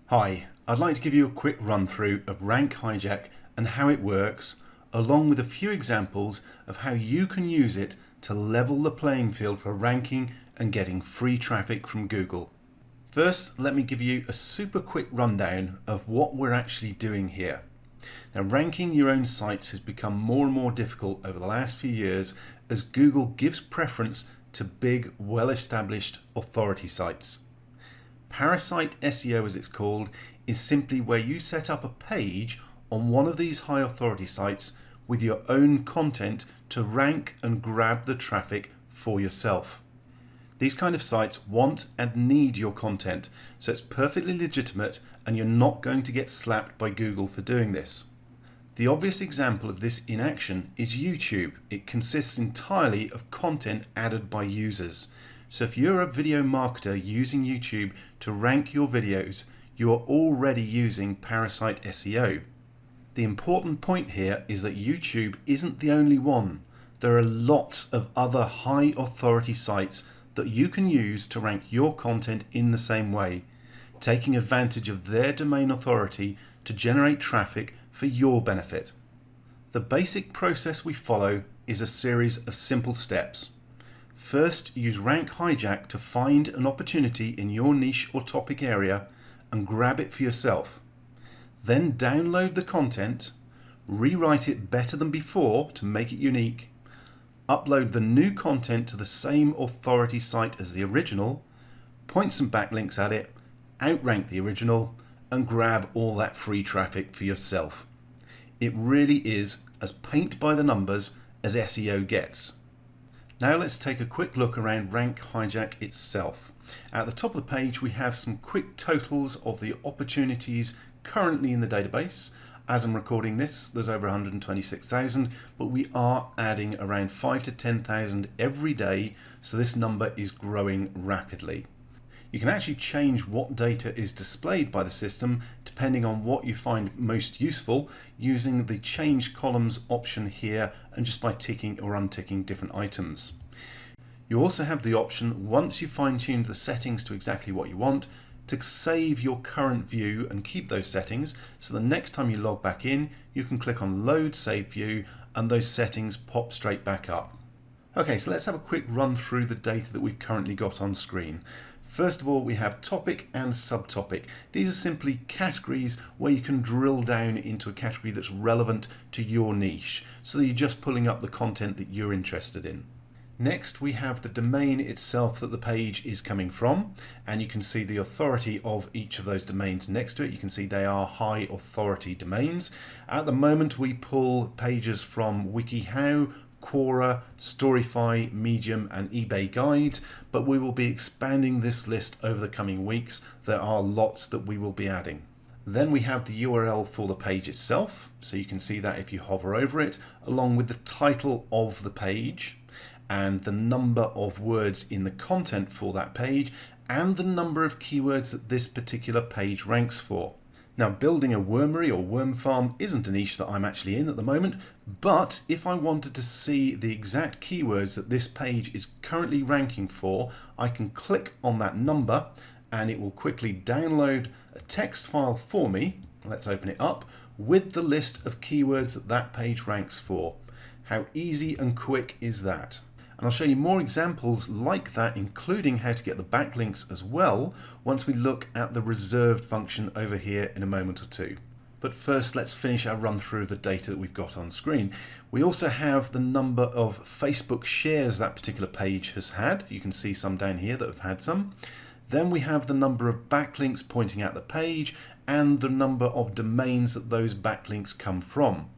Hi, I'd like to give you a quick run through of Rank Hijack and how it works, along with a few examples of how you can use it to level the playing field for ranking and getting free traffic from Google. First, let me give you a super quick rundown of what we're actually doing here. Now, ranking your own sites has become more and more difficult over the last few years as Google gives preference to big, well-established authority sites. Parasite SEO, as it's called, is simply where you set up a page on one of these high authority sites with your own content to rank and grab the traffic for yourself. These kind of sites want and need your content, so it's perfectly legitimate and you're not going to get slapped by Google for doing this. The obvious example of this in action is YouTube. It consists entirely of content added by users. So if you're a video marketer using YouTube to rank your videos, you are already using Parasite SEO. The important point here is that YouTube isn't the only one. There are lots of other high authority sites that you can use to rank your content in the same way, taking advantage of their domain authority to generate traffic for your benefit. The basic process we follow is a series of simple steps. First, use Rank Hijack to find an opportunity in your niche or topic area and grab it for yourself. Then download the content, rewrite it better than before to make it unique, upload the new content to the same authority site as the original, point some backlinks at it, outrank the original, and grab all that free traffic for yourself. It really is as paint by the numbers as SEO gets. Now let's take a quick look around Rank Hijack itself. At the top of the page we have some quick totals of the opportunities currently in the database. As I'm recording this, there's over 126,000, but we are adding around 5,000 to 10,000 every day, so this number is growing rapidly. You can actually change what data is displayed by the system depending on what you find most useful using the change columns option here and just by ticking or unticking different items. You also have the option, once you fine-tuned the settings to exactly what you want, to save your current view and keep those settings, so the next time you log back in you can click on Load Save View and those settings pop straight back up. Okay, so let's have a quick run through the data that we've currently got on screen. First of all, we have topic and subtopic. These are simply categories where you can drill down into a category that's relevant to your niche, so that you're just pulling up the content that you're interested in. Next, we have the domain itself that the page is coming from, and you can see the authority of each of those domains next to it. You can see they are high authority domains. At the moment, we pull pages from WikiHow, Quora, Storyfy, Medium and eBay Guides, but we will be expanding this list over the coming weeks. There are lots that we will be adding. Then we have the URL for the page itself, so you can see that if you hover over it, along with the title of the page and the number of words in the content for that page and the number of keywords that this particular page ranks for. Now, building a wormery or worm farm isn't a niche that I'm actually in at the moment, but if I wanted to see the exact keywords that this page is currently ranking for, I can click on that number and it will quickly download a text file for me. Let's open it up with the list of keywords that that page ranks for. How easy and quick is that? And I'll show you more examples like that, including how to get the backlinks as well, once we look at the reserved function over here in a moment or two. But first, let's finish our run through of the data that we've got on screen. We also have the number of Facebook shares that particular page has had. You can see some down here that have had some. Then we have the number of backlinks pointing at the page and the number of domains that those backlinks come from.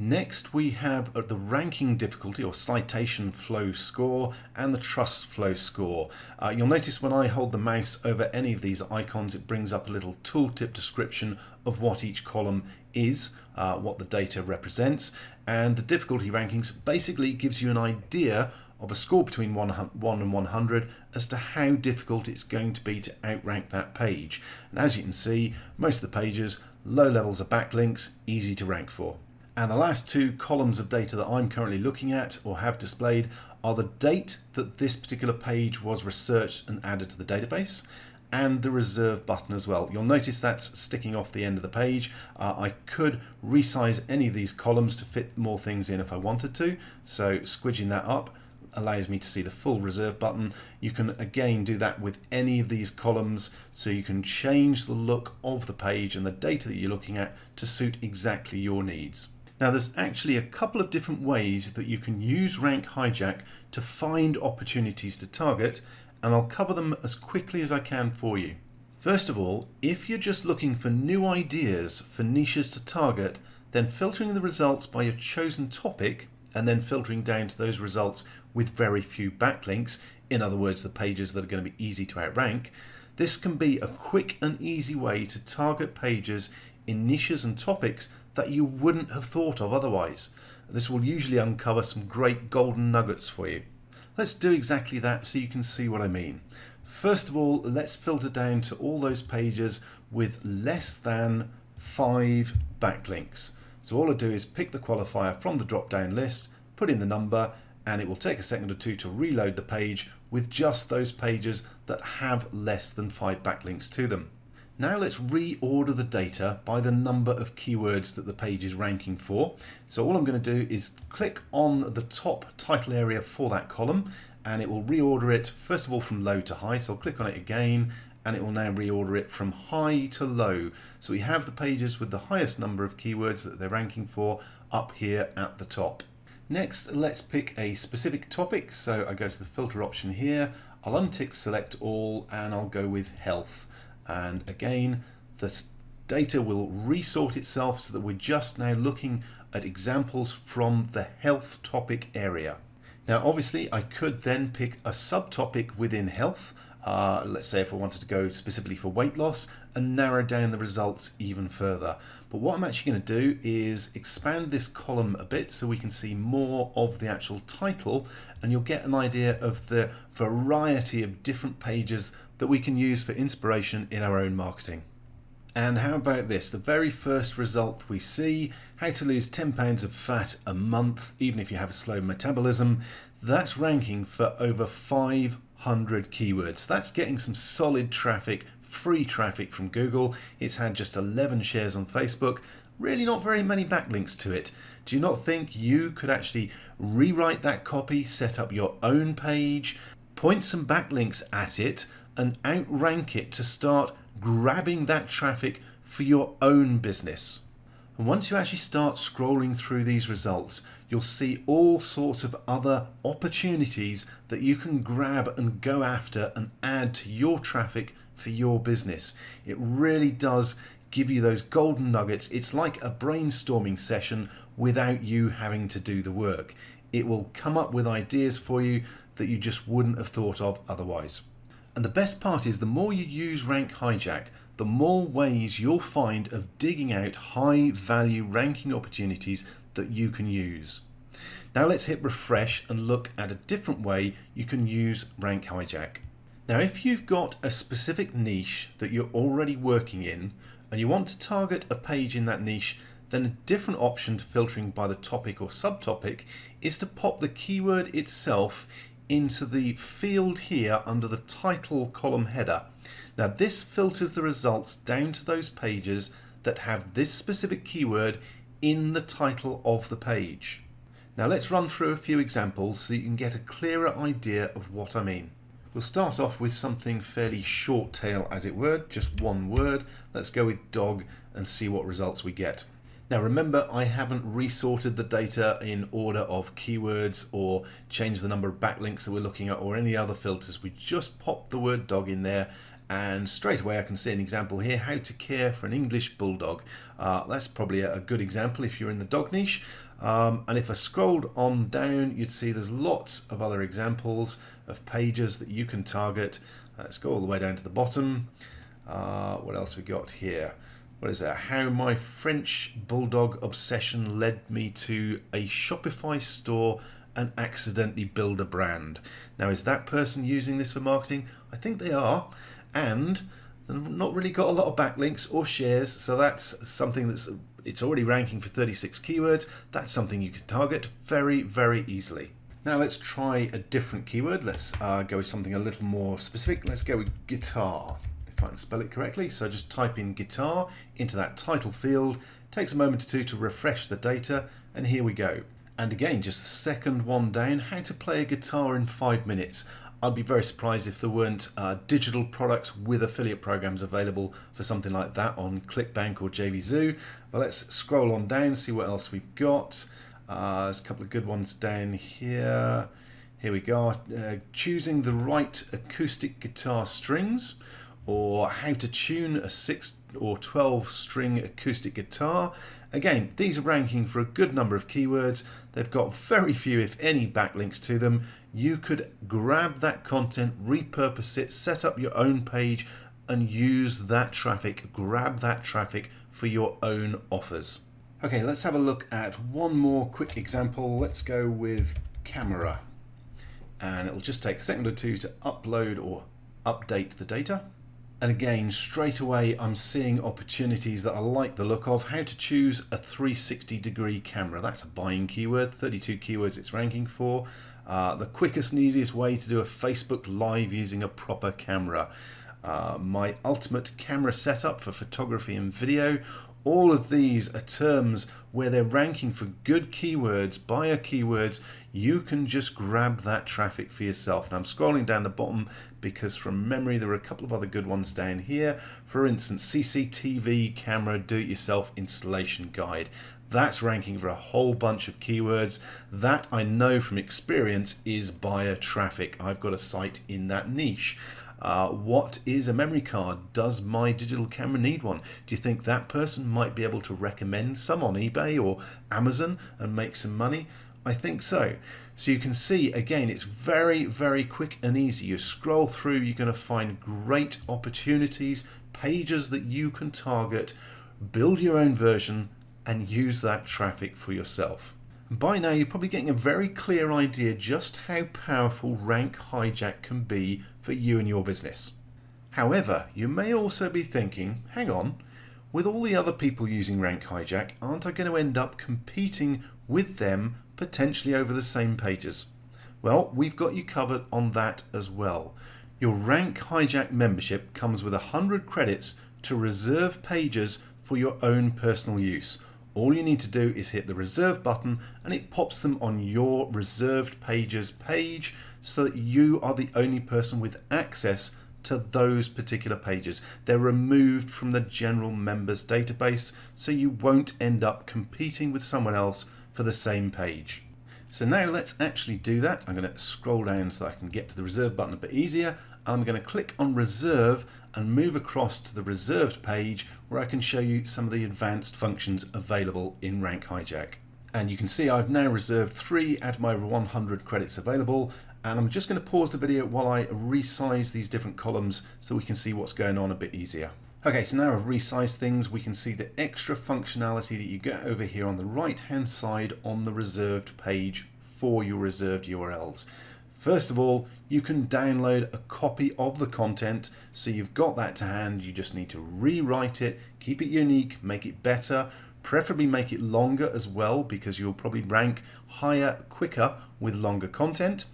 Next, we have the ranking difficulty or citation flow score and the trust flow score. You'll notice when I hold the mouse over any of these icons, it brings up a little tooltip description of what each column is, what the data represents, and the difficulty rankings basically gives you an idea of a score between 1 and 100 as to how difficult it's going to be to outrank that page. And as you can see, most of the pages, low levels of backlinks, easy to rank for. And the last two columns of data that I'm currently looking at or have displayed are the date that this particular page was researched and added to the database and the reserve button as well. You'll notice that's sticking off the end of the page. I could resize any of these columns to fit more things in if I wanted to, so squidging that up allows me to see the full reserve button. You can again do that with any of these columns, so you can change the look of the page and the data that you're looking at to suit exactly your needs. Now there's actually a couple of different ways that you can use Rank Hijack to find opportunities to target, and I'll cover them as quickly as I can for you. First of all, if you're just looking for new ideas for niches to target, then filtering the results by your chosen topic and then filtering down to those results with very few backlinks, in other words the pages that are going to be easy to outrank, this can be a quick and easy way to target pages in niches and topics that you wouldn't have thought of otherwise. This will usually uncover some great golden nuggets for you. Let's do exactly that so you can see what I mean. First of all, let's filter down to all those pages with less than 5 backlinks. So all I do is pick the qualifier from the drop down list, put in the number, and it will take a second or two to reload the page with just those pages that have less than 5 backlinks to them. Now let's reorder the data by the number of keywords that the page is ranking for. So all I'm going to do is click on the top title area for that column, and it will reorder it first of all from low to high. So I'll click on it again, and it will now reorder it from high to low. So we have the pages with the highest number of keywords that they're ranking for up here at the top. Next, let's pick a specific topic. So I go to the filter option here, I'll untick select all, and I'll go with health. And again, the data will resort itself so that we're just now looking at examples from the health topic area. Now obviously I could then pick a subtopic within health. Let's say if I wanted to go specifically for weight loss and narrow down the results even further. But what I'm actually going to do is expand this column a bit so we can see more of the actual title, and you'll get an idea of the variety of different pages that we can use for inspiration in our own marketing. And how about this? The very first result we see, how to lose 10 pounds of fat a month, even if you have a slow metabolism. That's ranking for over 500 keywords. That's getting some solid traffic, free traffic from Google. It's had just 11 shares on Facebook, really not very many backlinks to it. Do you not think you could actually rewrite that copy, set up your own page, point some backlinks at it, and outrank it to start grabbing that traffic for your own business? And once you actually start scrolling through these results, you'll see all sorts of other opportunities that you can grab and go after and add to your traffic for your business. It really does give you those golden nuggets. It's like a brainstorming session without you having to do the work. It will come up with ideas for you that you just wouldn't have thought of otherwise. And the best part is the more you use Rank Hijack, the more ways you'll find of digging out high value ranking opportunities that you can use. Now let's hit refresh and look at a different way you can use Rank Hijack. Now if you've got a specific niche that you're already working in and you want to target a page in that niche, then a different option to filtering by the topic or subtopic is to pop the keyword itself into the field here under the title column header. Now this filters the results down to those pages that have this specific keyword in the title of the page. Now let's run through a few examples so you can get a clearer idea of what I mean. We'll start off with something fairly short tail, as it were, just one word. Let's go with dog and see what results we get. Now remember, I haven't resorted the data in order of keywords or changed the number of backlinks that we're looking at or any other filters. We just popped the word dog in there, and straight away I can see an example here, how to care for an English bulldog. That's probably a good example if you're in the dog niche. And if I scrolled on down, you'd see there's lots of other examples of pages that you can target. Let's go all the way down to the bottom. What else we got here? What is that? How my French bulldog obsession led me to a Shopify store and accidentally build a brand. Now, is that person using this for marketing? I think they are, and they've not really got a lot of backlinks or shares, so that's something it's already ranking for 36 keywords. That's something you can target very, very easily. Now let's try a different keyword. Let's go with something a little more specific. Let's go with guitar. if I can spell it correctly. So just type in guitar into that title field. Takes a moment or two to refresh the data, and here we go. And again, just the second one down, how to play a guitar in 5 minutes. I'd be very surprised if there weren't digital products with affiliate programs available for something like that on ClickBank or JVZoo. But let's scroll on down, see what else we've got. There's a couple of good ones down here. Here we go. Choosing the right acoustic guitar strings, or how to tune a 6 or 12 string acoustic guitar. Again, these are ranking for a good number of keywords. They've got very few, if any, backlinks to them. You could grab that content, repurpose it, set up your own page, and use that traffic, grab that traffic for your own offers. Okay, let's have a look at one more quick example. Let's go with camera. And it'll just take a second or two to upload or update the data. And again, straight away, I'm seeing opportunities that I like the look of. How to choose a 360-degree camera. That's a buying keyword, 32 keywords it's ranking for. The quickest and easiest way to do a Facebook Live using a proper camera. My ultimate camera setup for photography and video. All of these are terms where they're ranking for good keywords, buyer keywords. You can just grab that traffic for yourself. Now I'm scrolling down the bottom because from memory there are a couple of other good ones down here. For instance, CCTV camera do-it-yourself installation guide. That's ranking for a whole bunch of keywords. That I know from experience is buyer traffic. I've got a site in that niche. What is a memory card? Does my digital camera need one? Do you think that person might be able to recommend some on eBay or Amazon and make some money? I think so. So you can see, again, it's very, very quick and easy. You scroll through, you're going to find great opportunities, pages that you can target, build your own version, and use that traffic for yourself. By now, you're probably getting a very clear idea just how powerful Rank Hijack can be for you and your business. However, you may also be thinking, hang on, with all the other people using Rank Hijack, aren't I going to end up competing with them potentially over the same pages? Well, we've got you covered on that as well. Your Rank Hijack membership comes with 100 credits to reserve pages for your own personal use. All you need to do is hit the reserve button and it pops them on your reserved pages page so that you are the only person with access to those particular pages. They're removed from the general members database so you won't end up competing with someone else for the same page. So now let's actually do that. I'm going to scroll down so that I can get to the reserve button a bit easier. I'm going to click on reserve and move across to the reserved page where I can show you some of the advanced functions available in Rank Hijack. And you can see I've now reserved 3 out of my 100 credits available, and I'm just going to pause the video while I resize these different columns so we can see what's going on a bit easier. Okay, so now I've resized things. We can see the extra functionality that you get over here on the right hand side on the reserved page for your reserved URLs. First of all, you can download a copy of the content, so you've got that to hand. You just need to rewrite it, keep it unique, make it better, preferably make it longer as well, because you'll probably rank higher quicker with longer content.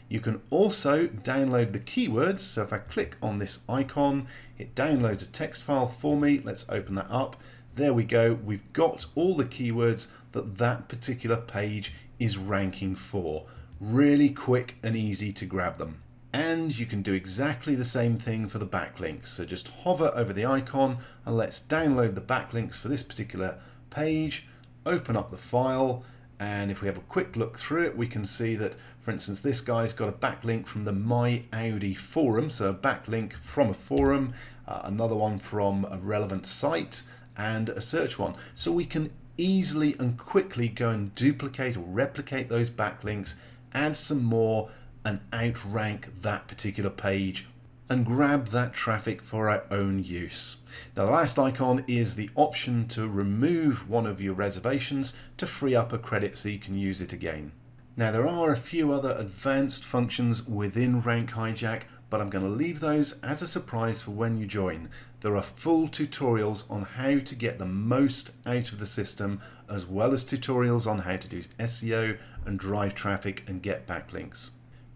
You can also download the keywords. So if I click on this icon, it downloads a text file for me. Let's open that up. There we go. We've got all the keywords that that particular page is ranking for. Really quick and easy to grab them. And you can do exactly the same thing for the backlinks. So just hover over the icon and let's download the backlinks for this particular page, open up the file, and if we have a quick look through it, we can see that, for instance, this guy's got a backlink from the My Audi forum, so a backlink from a forum, another one from a relevant site, and a search one. So we can easily and quickly go and duplicate or replicate those backlinks, add some more, and outrank that particular page and grab that traffic for our own use. Now the last icon is the option to remove one of your reservations to free up a credit so you can use it again. Now there are a few other advanced functions within Rank Hijack, but I'm going to leave those as a surprise for when you join. There are full tutorials on how to get the most out of the system, as well as tutorials on how to do SEO and drive traffic and get backlinks.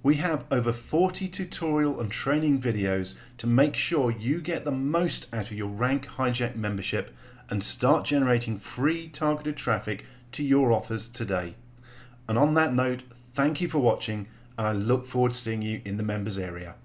We have over 40 tutorial and training videos to make sure you get the most out of your Rank Hijack membership and start generating free targeted traffic to your offers today. And on that note, thank you for watching, and I look forward to seeing you in the members area.